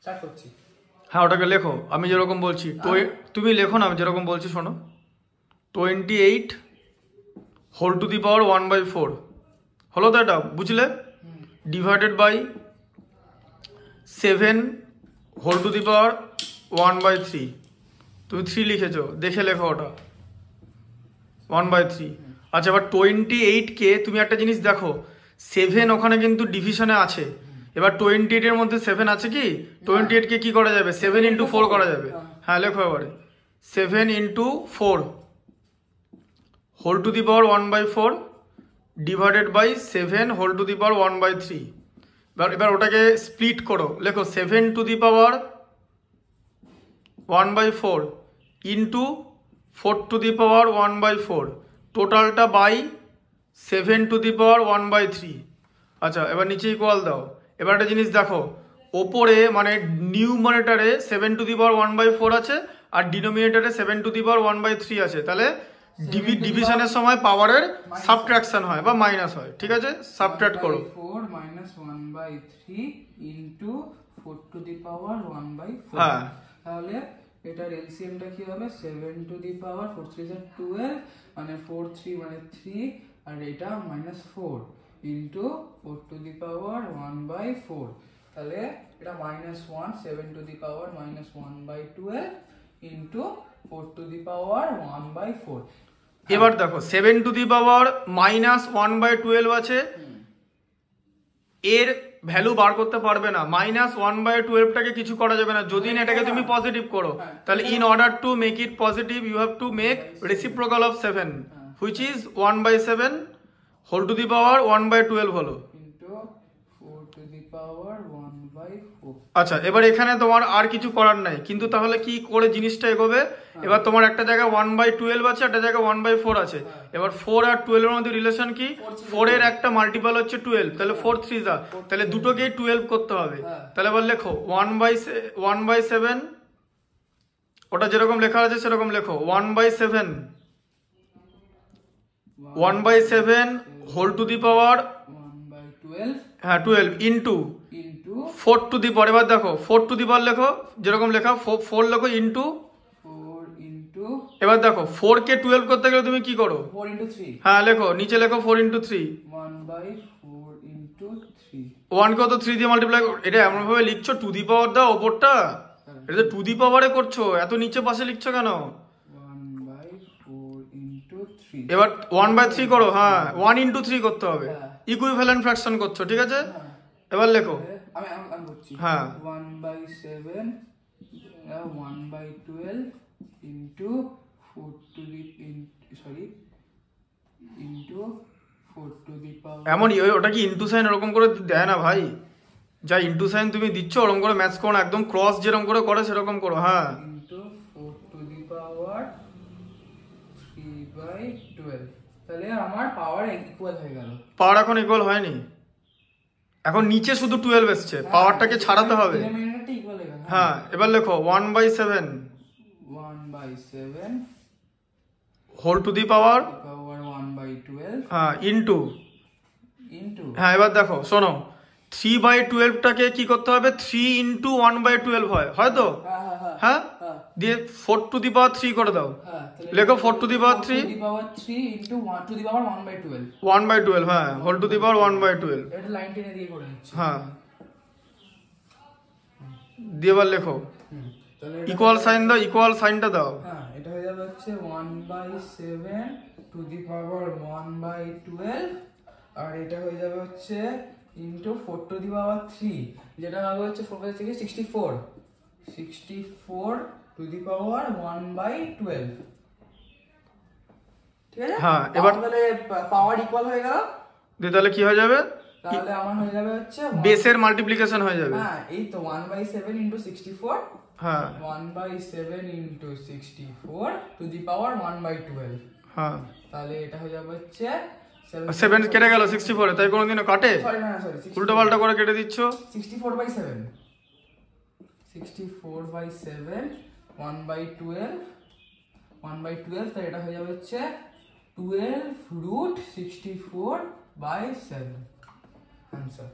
Start করছি। হ্যাঁ ওটাকে লেখো, আমি যেরকম বলছি তুমি লেখো না, আমি যেরকম বলছি শোনো। 28 হোল টু দি পাওয়ার 1/4 হলো তো, এটা বুঝলে? Divided by 7 whole to the power 1/3। তুমি 3 লিখেছো, দেখে লেখো ওটা 1/3। আচ্ছা এবার 28কে তুমি একটা জিনিস দেখো, 7 ওখানে কিন্তু ডিভিশনে আছে। এবার 28 এর মধ্যে 7 আছে কি? 28কে কি করা যাবে? 7 × 4 করা যাবে। হ্যাঁ লেখো এবারে 7 × 4 whole to the power 1/4 divided by 7 whole to the power 1/3। এবার ওটাকে স্প্লিট করো, লেখো 7 to the power 1/4 into 4 to the power 1/4, টোটালটা বাই 7 টু দি পাওয়ার 1/3। আচ্ছা এবার নিচে ইকুয়াল দাও। এবার একটা জিনিস দেখো, ওপরে মানে নিউমারেটারে 7 টু দি পাওয়ার 1/4 আছে আর ডিনোমিনেটারে 7 টু দি পাওয়ার 1/3 আছে, তাহলে ডিভিশনের সময় পাওয়ারের সাবট্রাকশন হয় বা মাইনাস হয়। ঠিক আছে, সাবট্রাক্ট করো। 4 - 1/3 ইনটু 4 টু দি পাওয়ার 1/4। হ্যাঁ তাহলে এটার এলসিএমটা কি হবে? 7 টু দি পাওয়ার 4 3 12 মানে 4 3 মানে 3, আর এটা -4 ইনটু 4 টু দি পাওয়ার 1/4। তাহলে এটা -1 7 to the power -1/12 into 4 to the power 1/4। এবার দেখো 7 টু দি পাওয়ার -1/12 আছে, এর ভ্যালু বার করতে পারবে না। -1/12টাকে কিছু করা যাবে না যদি না এটাকে তুমি পজিটিভ করো। তাহলে in order to make it positive you have to make reciprocal of 7 which is 1/7 whole to the power 1/12 হলো ইনটু 4 টু দি পাওয়ার 1/4। আচ্ছা এবার এখানে তোমার আর কিছু করার নাই, কিন্তু তাহলে কি করে জিনিসটা এগোবে? এবার তোমার একটা জায়গায় 1/12 আছে, একটা জায়গায় 1/4 আছে। এবার 4 আর 12 এর মধ্যে রিলেশন কি? 4 এর একটা মাল্টিপল হচ্ছে 12, তাহলে 4 3 যা, তাহলে দুটোকেই 12 করতে হবে। তাহলে এবার লেখো 1/7, ওটা যেরকম লেখা আছে সেরকম লেখো 1/7 হোল টু দি পাওয়ার 1/12 হ্যাঁ 12 ইন্টু 4 টু দি পাওয়ার। এবার দেখো 4 টু দি পাওয়ার লেখো, যেরকম লেখা 4 লেখো ইন্টু 4 ইনটু। এবার দেখো 4 কে 12 করতে গেলে তুমি কি করো? 4 * 3। হ্যাঁ লেখো, নিচে লেখো 4 × 3। 1/4 ইনটু 3। 1 কে তো 3 দিয়ে মাল্টিপ্লাই, এটা এমন ভাবে লিখছো টু দি পাওয়ার দাও ওপরটা, এটা তো টু দি পাওয়ারে করছো, এত নিচে পাশে লিখছো কেন? 1/4 ইনটু 3। এবার 1/3 করো, হ্যাঁ 1 × 3 করতে হবে, ইকুইভ্যালেন্ট ফ্র্যাকশন করছো। ঠিক আছে, এবার লেখো আমি করছি। হ্যাঁ 1/7 1/12 into 4 to the into 4 to the power. এমন ওটা কি ইন্টু সাইন ওরকম করে দেয় না ভাই, যা ইন্টু সাইন তুমি দিচ্ছ ওরকম করে ম্যাথস করো না, একদম ক্রস যেরকম করে করে সেরকম করো। হ্যাঁ ইনটু 4 টু দি পাওয়ার 3/12। তাহলে আমার পাওয়ার ইকুয়াল হয়ে গেল। পাওয়ার এখন ইকুয়াল হয়নি, এখন নিচে শুধু 12 এসছে, পাওয়ারটাকে ছাড়াতে হবে। হ্যাঁ এবার লেখো 1/7 হোল টু দি পাওয়ার 1/12 হ্যাঁ ইন্টু হ্যাঁ এবার দেখো শোনো 3/12টাকে কি করতে হবে? 3 × 1/12 হয় হয়তো? হ্যাঁ দিয়ে 4 টু দি পাওয়ার 3 করে দাও, লেখো 4 to the power 3 into 1 to the power 1/12 1/12 হ্যাঁ হোল টু দি পাওয়ার 1/12। এটা লাইন টেনে দিয়ে করে নিচ্ছি। হ্যাঁ দিয়ে এবার লেখো ইকুয়াল সাইন দাও, ইকুয়াল সাইনটা দাও। হ্যাঁ এটা হয়ে যাবে হচ্ছে 1/7 টু দি পাওয়ার 1/12, আর এটা হয়ে যাবে হচ্ছে ইনটু 4 টু দি পাওয়ার 3, যেটা হবে হচ্ছে 4 থেকে 64 টু দি পাওয়ার 1/12। ঠিক আছে, হ্যাঁ এবার তাহলে পাওয়ার ইকুয়াল হয়ে গেল। তাহলে কি হয়ে যাবে? তাহলে আমার হয়ে যাবে হচ্ছে বেসের মাল্টিপ্লিকেশন হয়ে যাবে। হ্যাঁ এই তো 1/7 * 64 হ্যাঁ 1/7 * 64 টু দি পাওয়ার 1/12। হ্যাঁ তাহলে এটা হয়ে যাবে হচ্ছে 7 কেটে গেল 64 এ, তাই কোনোদিনও কাটে? সরি উল্টো পাল্টা করে কেটে দিচ্ছ। 64/7 1/12 তাই এটা হয়ে যাবে হচ্ছে 12√64/7 आंसर।